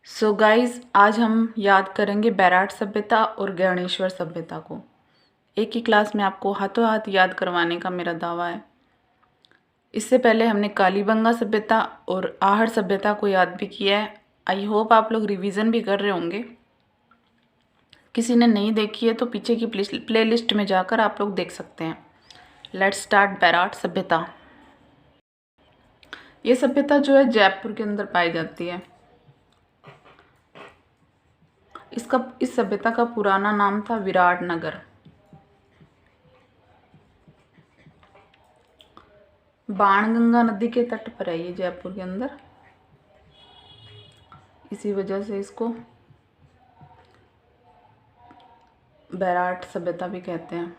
So guys, आज हम याद करेंगे बैराट सभ्यता और गणेश्वर सभ्यता को। एक ही क्लास में आपको हाथों हाथ याद करवाने का मेरा दावा है। इससे पहले हमने कालीबंगा सभ्यता और आहड़ सभ्यता को याद भी किया है। आई होप आप लोग रिवीजन भी कर रहे होंगे। किसी ने नहीं देखी है तो पीछे की प्लेलिस्ट में जाकर आप लोग देख सकते हैं। लेट्स स्टार्ट बैराट सभ्यता। ये सभ्यता जो है जयपुर के अंदर पाई जाती है। इस सभ्यता का पुराना नाम था विराटनगर। बाणगंगा नदी के तट पर है ये जयपुर के अंदर। इसी वजह से इसको बैराट सभ्यता भी कहते हैं।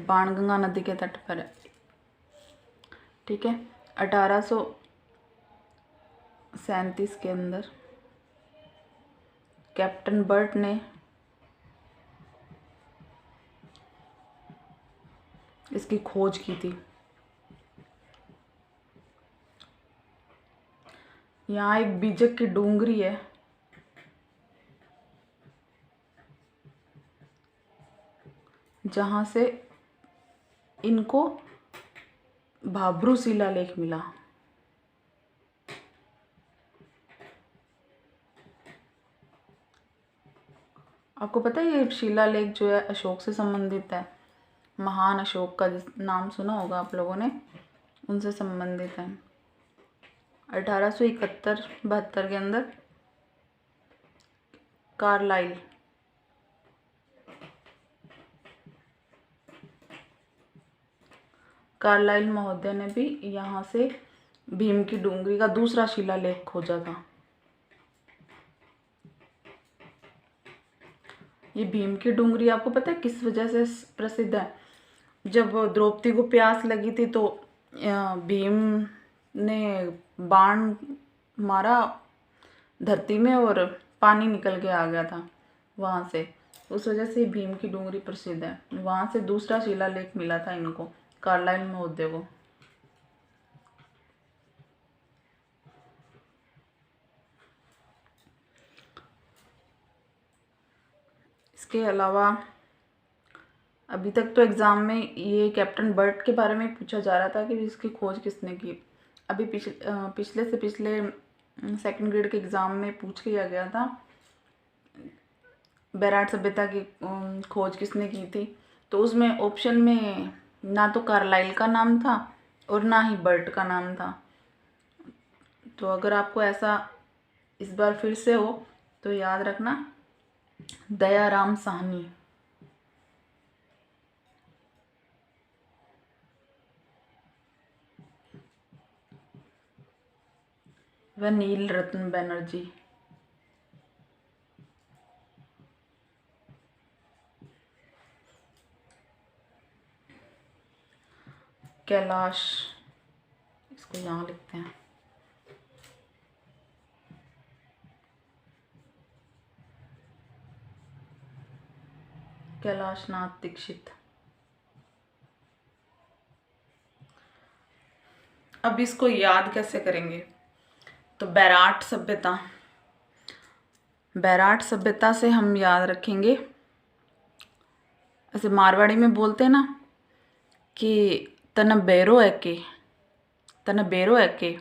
बाणगंगा नदी के तट पर है। ठीक है। 1837 के अंदर कैप्टन बर्ट ने इसकी खोज की थी। यहाँ एक बीजक की डूंगरी है जहाँ से इनको भाब्रू शिलालेख मिला। आपको पता है ये शिलालेख जो है अशोक से संबंधित है। महान अशोक का जिस नाम सुना होगा आप लोगों ने, उनसे संबंधित है। 1871-72 के अंदर कार्लाइल महोदय ने भी यहाँ से भीम की डूंगरी का दूसरा शिलालेख खोजा था। ये भीम की डूंगरी आपको पता है किस वजह से प्रसिद्ध है? जब द्रौपदी को प्यास लगी थी तो भीम ने बाण मारा धरती में और पानी निकल के आ गया था वहाँ से। उस वजह से भीम की डूंगरी प्रसिद्ध है। वहाँ से दूसरा शिलालेख मिला था इनको, कार्लाइल महोदय को। इसके अलावा अभी तक तो एग्ज़ाम में ये कैप्टन बर्ट के बारे में पूछा जा रहा था कि इसकी खोज किसने की। अभी पिछले से पिछले सेकंड ग्रेड के एग्ज़ाम में पूछ लिया गया था बैराट सभ्यता की खोज किसने की थी। तो उसमें ऑप्शन में ना तो कार्लाइल का नाम था और ना ही बर्ट का नाम था। तो अगर आपको ऐसा इस बार फिर से हो तो याद रखना दयाराम साहनी। व नील रत्न बनर्जी। कैलाश, इसको यहाँ लिखते हैं। कैलाशनाथ दीक्षित। अब इसको याद कैसे करेंगे? तो बैराट सभ्यता से हम याद रखेंगे, ऐसे मारवाड़ी में बोलते हैं ना कि तन बेरो है के,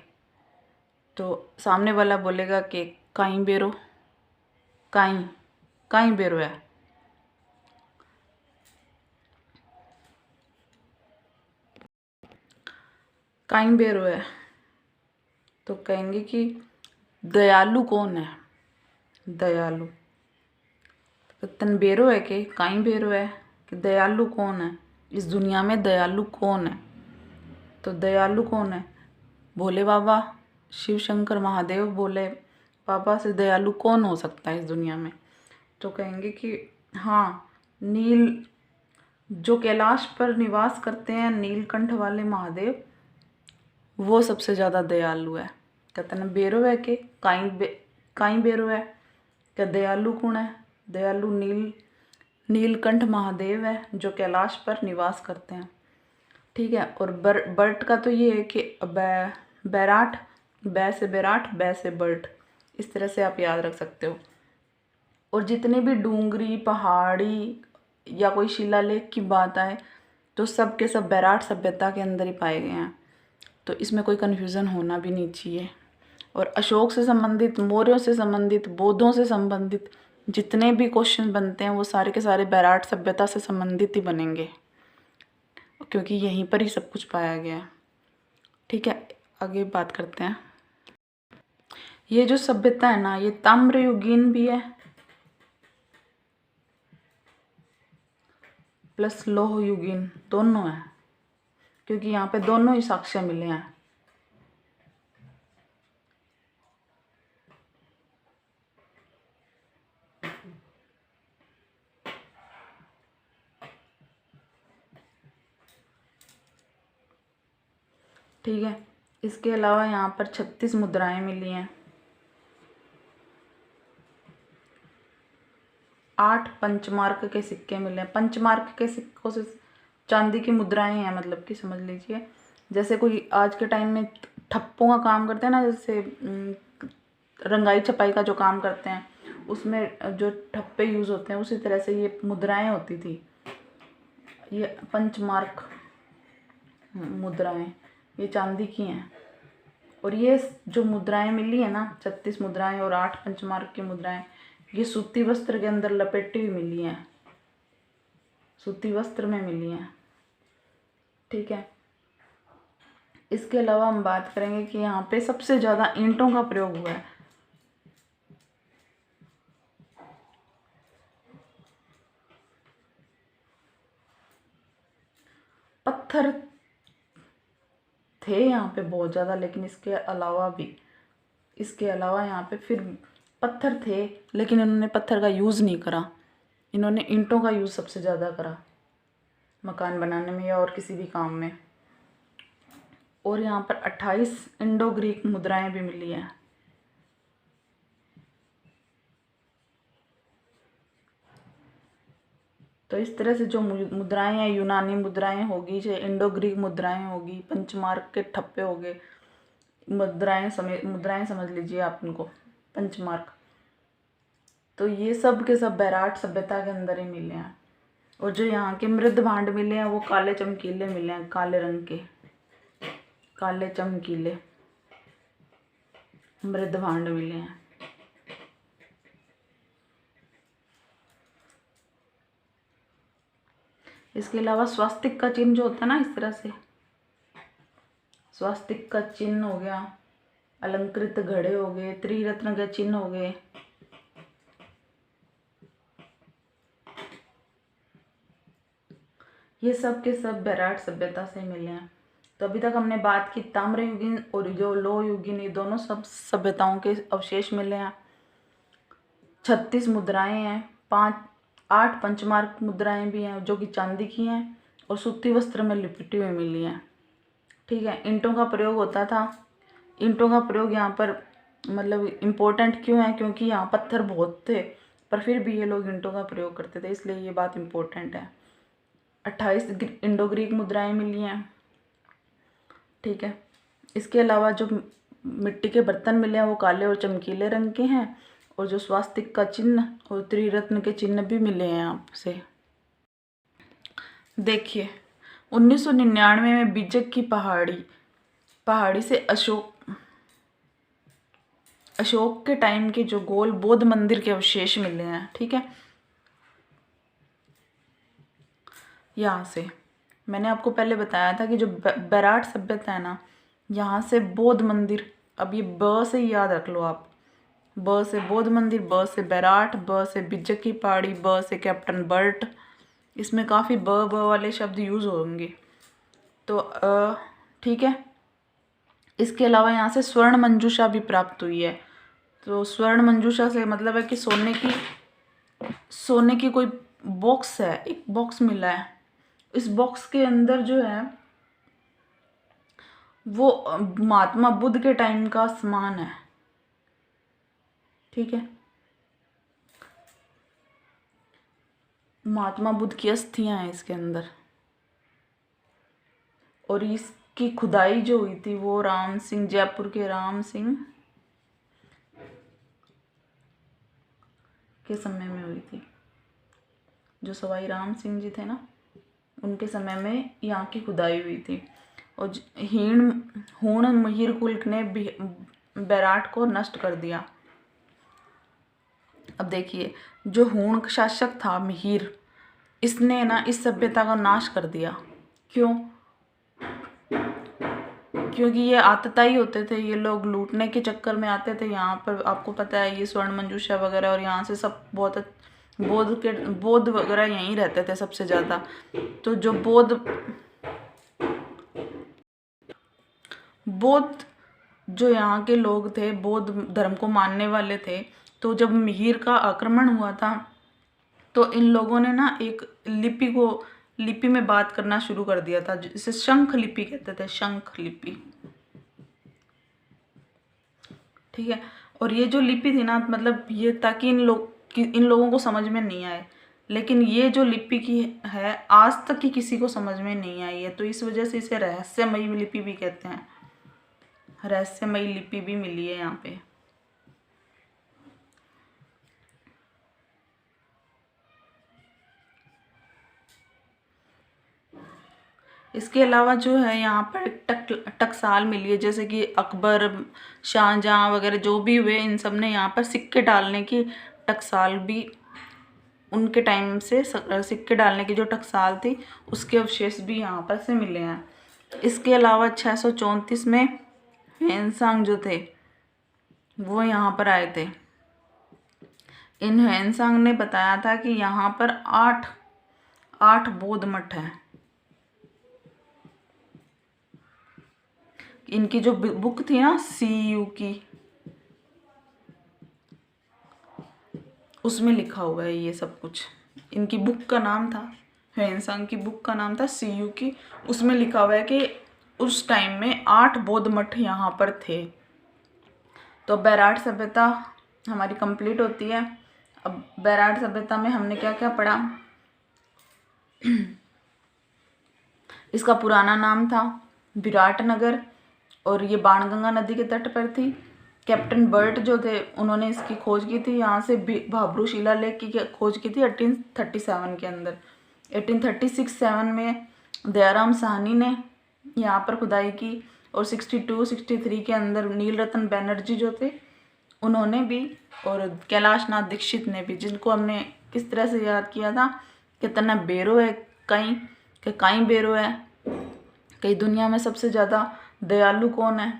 तो सामने वाला बोलेगा कि काई बेरो, काई बेरो है। काई बेरो है तो कहेंगे कि दयालु कौन है? दयालु। तो तन बेरो है कि काई बेरो है कि दयालु कौन है? इस दुनिया में दयालु कौन है? तो दयालु कौन है? भोले बाबा, शिव शंकर महादेव भोले बाबा से दयालु कौन हो सकता है इस दुनिया में? तो कहेंगे कि हाँ, नील जो कैलाश पर निवास करते हैं, नीलकंठ वाले महादेव, वो सबसे ज़्यादा दयालु है। कहते हैं बेरो है कि काई बेरो है क्या दयालु कौन है? दयालु नीलकंठ महादेव है जो कैलाश पर निवास करते हैं। ठीक है। और बर्ट का तो ये है कि बैराट बै से बैराट, बै से बर्ट, इस तरह से आप याद रख सकते हो। और जितने भी डूंगरी, पहाड़ी या कोई शिलालेख की बात आए तो सब के सब बैराट सभ्यता के अंदर ही पाए गए हैं, तो इसमें कोई कन्फ्यूज़न होना भी नहीं चाहिए। और अशोक से संबंधित, मौर्यों से संबंधित, बौद्धों से संबंधित जितने भी क्वेश्चन बनते हैं वो सारे के सारे बैराट सभ्यता से संबंधित ही बनेंगे, क्योंकि यहीं पर ही सब कुछ पाया गया है। ठीक है, आगे बात करते हैं। ये जो सभ्यता है ना, ये ताम्रयुगीन भी है प्लस लोहयुगीन, दोनों है, क्योंकि यहाँ पे दोनों ही साक्ष्य मिले हैं। ठीक है, इसके अलावा यहाँ पर 36 मुद्राएं मिली हैं, 8 पंचमार्क के सिक्के मिले हैं। पंचमार्क के सिक्कों से चांदी की मुद्राएं हैं, मतलब कि समझ लीजिए जैसे कोई आज के टाइम में ठप्पों का काम करते हैं ना, जैसे रंगाई छपाई का जो काम करते हैं उसमें जो ठप्पे यूज़ होते हैं, उसी तरह से ये मुद्राएं होती थी। ये पंचमार्क मुद्राएं, ये चांदी की हैं। और ये जो मुद्राएं मिली है ना, 36 मुद्राएं और 8 पंचमार्क की मुद्राएं, ये सूती वस्त्र के अंदर लपेटी हुई मिली हैं, सूती वस्त्र में मिली हैं। ठीक है, इसके अलावा हम बात करेंगे कि यहाँ पे सबसे ज़्यादा ईंटों का प्रयोग हुआ है। पत्थर थे यहाँ पे बहुत ज़्यादा, लेकिन इसके अलावा यहाँ पे फिर पत्थर थे, लेकिन इन्होंने पत्थर का यूज़ नहीं करा, इन्होंने ईंटों का यूज़ सबसे ज़्यादा करा मकान बनाने में या और किसी भी काम में। और यहाँ पर 28 इंडो ग्रीक मुद्राएं भी मिली हैं। तो इस तरह से जो मुद्राएं हैं, यूनानी मुद्राएं होगी, जो इंडो ग्रीक मुद्राएं होगी, पंचमार्क के ठप्पे हो गए, मुद्राएं समझ लीजिए आप इनको, पंचमार्क, तो ये सब के सब बैराट सभ्यता के अंदर ही मिले हैं। और जो यहाँ के मृद भांड मिले हैं वो काले चमकीले मिले हैं, काले रंग के, काले चमकीले मृद भांड मिले हैं। इसके अलावा स्वास्तिक का चिन्ह जो होता है ना, इस तरह से स्वास्तिक का चिन्ह हो गया, अलंकृत घड़े हो गए, त्रिरत्न के चिन्ह हो गए, ये सब के सब बैराट सभ्यता से मिले हैं। तो अभी तक हमने बात की ताम्रयुगीन और जो लोहयुगीन, ये दोनों सब सभ्यताओं के अवशेष मिले हैं। 36 मुद्राएं हैं, 8 पंचमार्क मुद्राएं भी हैं जो कि चांदी की हैं और सूती वस्त्र में लिपटी हुई मिली हैं। ठीक है, ईंटों का प्रयोग होता था। ईंटों का प्रयोग यहाँ पर मतलब इम्पोर्टेंट क्यों है, क्योंकि यहाँ पत्थर बहुत थे पर फिर भी ये लोग ईंटों का प्रयोग करते थे, इसलिए ये बात इम्पोर्टेंट है। 28 इंडो ग्रीक मुद्राएं मिली हैं। ठीक है, इसके अलावा जो मिट्टी के बर्तन मिले हैं वो काले और चमकीले रंग के हैं, और जो स्वास्तिक का चिन्ह और त्रिरत्न के चिन्ह भी मिले हैं आपसे। देखिए 1999 में बिजक की पहाड़ी से अशोक के टाइम के जो गोल बौद्ध मंदिर के अवशेष मिले हैं। ठीक है, यहाँ से मैंने आपको पहले बताया था कि जो बैराट सभ्यता है ना, यहाँ से बौद्ध मंदिर, अब ये ब से ही याद रख लो आप, ब से बौद्ध मंदिर, ब से बैराट, ब से बिजक की पहाड़ी, ब से कैप्टन बर्ट, इसमें काफ़ी ब वाले शब्द यूज़ होंगे। तो ठीक है, इसके अलावा यहाँ से स्वर्ण मंजूषा भी प्राप्त हुई है। तो स्वर्ण मंजूषा से मतलब है कि सोने की कोई बॉक्स है, एक बॉक्स मिला है, इस बॉक्स के अंदर जो है वो महात्मा बुद्ध के टाइम का सामान है। ठीक है, महात्मा बुद्ध की अस्थियां हैं इसके अंदर, और की खुदाई जो हुई थी वो राम सिंह, जयपुर के राम सिंह के समय में हुई थी। जो सवाई राम सिंह जी थे ना, उनके समय में यहाँ की खुदाई हुई थी। और हूण मिहिर कुल ने बैराट को नष्ट कर दिया। अब देखिए, जो हूण शासक था मिहिर, इसने ना इस सभ्यता का नाश कर दिया। क्यों? क्योंकि ये आतताई होते थे, ये लोग लूटने के चक्कर में आते थे यहाँ पर। आपको पता है ये स्वर्ण मंजूषा वगैरह, और यहाँ से सब बहुत बौद्ध वगैरह यहीं रहते थे सबसे ज़्यादा। तो जो बौद्ध जो यहाँ के लोग थे, बौद्ध धर्म को मानने वाले थे, तो जब मिहिर का आक्रमण हुआ था तो इन लोगों ने ना एक लिपि में बात करना शुरू कर दिया था, जिसे शंख लिपि कहते थे, शंख लिपि। ठीक है। और ये जो लिपि थी ना, मतलब ये ताकि इन लोगों को समझ में नहीं आए, लेकिन ये जो लिपि की है आज तक की किसी को समझ में नहीं आई है। तो इस वजह से इसे रहस्यमयी लिपि भी कहते हैं। रहस्यमयी लिपि भी मिली है यहाँ पे। इसके अलावा जो है यहाँ पर टकसाल मिली है, जैसे कि अकबर, शाहजहाँ वगैरह जो भी हुए, इन सब ने यहाँ पर सिक्के डालने की टकसाल भी, उनके टाइम से सिक्के डालने की जो टकसाल थी उसके अवशेष भी यहाँ पर से मिले हैं। इसके अलावा 634 में ह्वेनसांग जो थे वो यहाँ पर आए थे। इन ह्वेनसांग ने बताया था कि यहाँ पर 8 बौद्ध मठ हैं। इनकी जो बुक थी ना CU की, उसमें लिखा हुआ है ये सब कुछ। इनकी बुक का नाम था, ह्वेनसांग की बुक का नाम था CU की। उसमें लिखा हुआ है कि उस टाइम में 8 बौद्ध मठ यहाँ पर थे। तो बैराट सभ्यता हमारी कंप्लीट होती है। अब बैराट सभ्यता में हमने क्या क्या पढ़ा? इसका पुराना नाम था विराटनगर, और ये बाणगंगा नदी के तट पर थी। कैप्टन बर्ट जो थे उन्होंने इसकी खोज की थी। यहाँ से भाब्रू शिलालेख की खोज की थी 1837 के अंदर। 1836-7 में दयाराम साहनी ने यहाँ पर खुदाई की, और 62-63 के अंदर नीलरतन बनर्जी जो थे उन्होंने भी, और कैलाश नाथ दीक्षित ने भी, जिनको हमने किस तरह से याद किया था कि तना बेरो है कहीं बेरो है, कई दुनिया में सबसे ज़्यादा दयालु कौन है?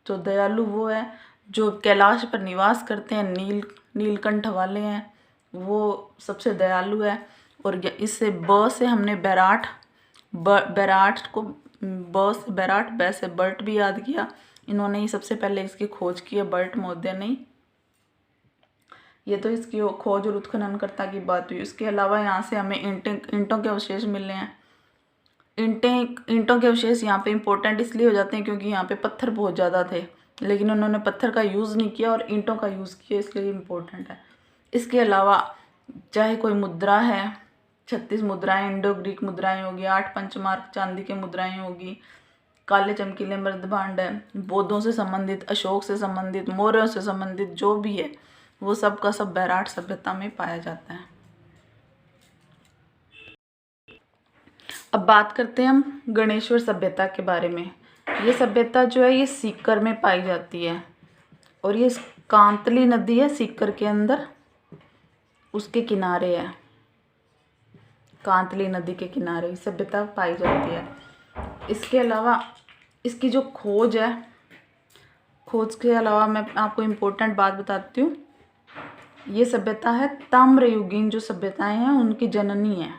तो दयालु वो है जो कैलाश पर निवास करते हैं, नीलकंठ वाले हैं, वो सबसे दयालु है। और इससे ब से हमने बैराट को ब से बैराट, बै से बर्ट भी याद किया। इन्होंने ही सबसे पहले इसकी खोज की है, बर्ट मौर्य ने। ये तो इसकी खोज और उत्खननकर्ता की बात हुई। इसके अलावा यहाँ से हमें ईंटों के अवशेष मिले हैं। ईंटों के अवशेष यहाँ पे इम्पोर्टेंट इसलिए हो जाते हैं क्योंकि यहाँ पे पत्थर बहुत ज़्यादा थे, लेकिन उन्होंने पत्थर का यूज़ नहीं किया और ईंटों का यूज़ किया, इसलिए इम्पोर्टेंट है। इसके अलावा चाहे कोई मुद्रा है, 36 मुद्राएं इंडो ग्रीक मुद्राएं होगी, 8 पंचमार्क चांदी के मुद्राएं होगी, काले चमकीले मृदभांड है, बौद्धों से संबंधित, अशोक से संबंधित, मौर्यों से संबंधित जो भी है वो सब का सब बैराट सभ्यता में पाया जाता है। अब बात करते हैं हम गणेश्वर सभ्यता के बारे में। ये सभ्यता जो है ये सीकर में पाई जाती है, और ये कांतली नदी है सीकर के अंदर, उसके किनारे है। कांतली नदी के किनारे सभ्यता पाई जाती है। इसके अलावा इसकी जो खोज है, खोज के अलावा मैं आपको इम्पोर्टेंट बात बताती हूँ। ये सभ्यता है ताम्रयुगीन जो सभ्यताएं हैं उनकी जननी है।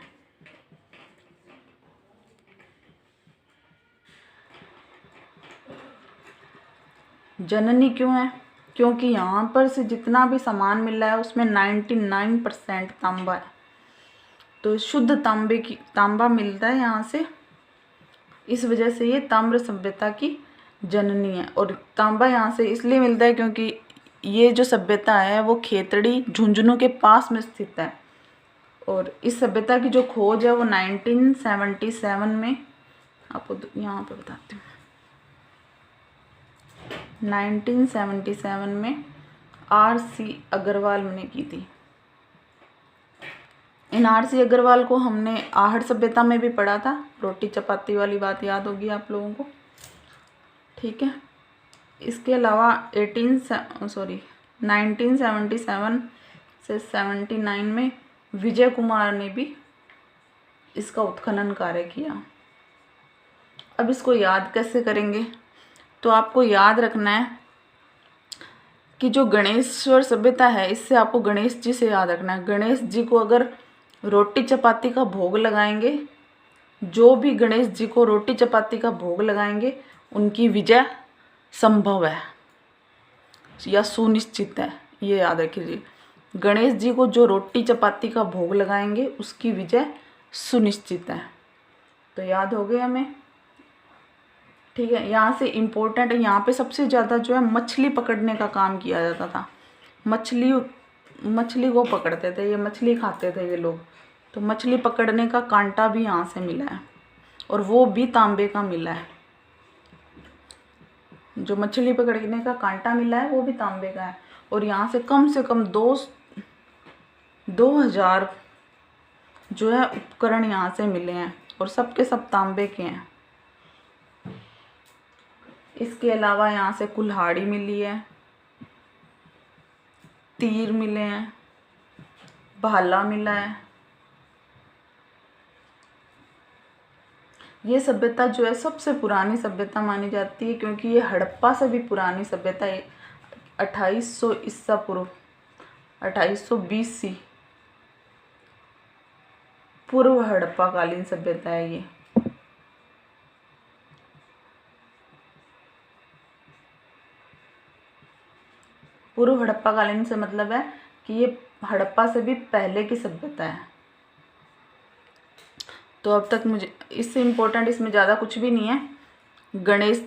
जननी क्यों है? क्योंकि यहाँ पर से जितना भी सामान मिल रहा है उसमें 99% तांबा है। तो शुद्ध तांबा मिलता है यहाँ से, इस वजह से ये ताम्र सभ्यता की जननी है। और तांबा यहाँ से इसलिए मिलता है क्योंकि ये जो सभ्यता है वो खेतड़ी झुंझुनू के पास में स्थित है। और इस सभ्यता की जो खोज है वो 1977 में, आपको यहाँ पे बताती हूँ। 1977 में R.C. अग्रवाल ने की थी। इन R.C. अग्रवाल को हमने आहड़ सभ्यता में भी पढ़ा था। रोटी चपाती वाली बात याद होगी आप लोगों को, ठीक है। इसके अलावा 1977 से 79 में विजय कुमार ने भी इसका उत्खनन कार्य किया। अब इसको याद कैसे करेंगे, तो आपको याद रखना है कि जो गणेश्वर सभ्यता है, इससे आपको गणेश जी से याद रखना है। गणेश जी को अगर रोटी चपाती का भोग लगाएंगे, जो भी गणेश जी को रोटी चपाती का भोग लगाएंगे उनकी विजय संभव है या सुनिश्चित है, ये याद रखिए। गणेश जी को जो रोटी चपाती का भोग लगाएंगे उसकी विजय सुनिश्चित है। तो याद हो गया हमें, ठीक है। यहाँ से इम्पोर्टेंट है, यहाँ पे सबसे ज़्यादा जो है मछली पकड़ने का काम किया जाता था। मछली को पकड़ते थे, ये मछली खाते थे ये लोग। तो मछली पकड़ने का कांटा भी यहाँ से मिला है, और वो भी तांबे का मिला है। जो मछली पकड़ने का कांटा मिला है वो भी तांबे का है। और यहाँ से कम 2000 जो है उपकरण यहाँ से मिले हैं, और सब के सब तांबे के हैं। इसके अलावा यहाँ से कुल्हाड़ी मिली है, तीर मिले हैं, भाला मिला है। ये सभ्यता जो है सबसे पुरानी सभ्यता मानी जाती है, क्योंकि ये हड़प्पा से भी पुरानी सभ्यता है। 2800 ईसा पूर्व, 2820 पूर्व हड़प्पा कालीन सभ्यता है ये। पूर्व हड़प्पा कालीन से मतलब है कि ये हड़प्पा से भी पहले की सभ्यता है। तो अब तक मुझे इससे इम्पोर्टेंट इसमें ज़्यादा कुछ भी नहीं है। गणेश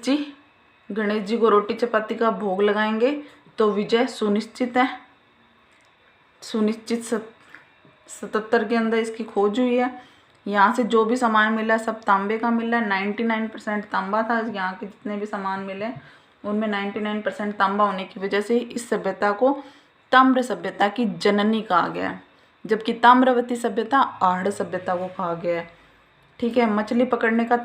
जी को रोटी चपाती का भोग लगाएंगे तो विजय सुनिश्चित है। सुनिश्चित 77 के अंदर इसकी खोज हुई है। यहाँ से जो भी सामान मिला सब तांबे का मिला है। 99% तांबा था। यहाँ के जितने भी सामान मिले उनमें 99% तांबा होने की वजह से इस सभ्यता को ताम्र सभ्यता की जननी कहा गया है, जबकि ताम्रवती सभ्यता आहड़ सभ्यता को कहा गया है, ठीक है। मछली पकड़ने का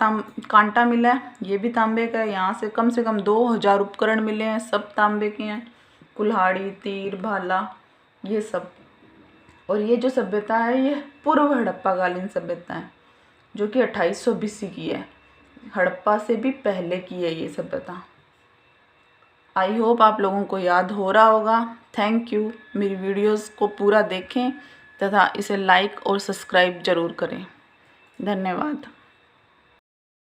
कांटा मिला है, ये भी तांबे का है। यहाँ से कम 2000 उपकरण मिले हैं, सब तांबे के हैं। कुल्हाड़ी, तीर, भाला, ये सब। और ये जो सभ्यता है ये पूर्व हड़प्पा कालीन सभ्यता है, जो कि 2800 BC की है। हड़प्पा से भी पहले की है ये सभ्यता। आई होप आप लोगों को याद हो रहा होगा। Thank you. मेरी वीडियोस को पूरा देखें तथा इसे लाइक और सब्सक्राइब ज़रूर करें। धन्यवाद।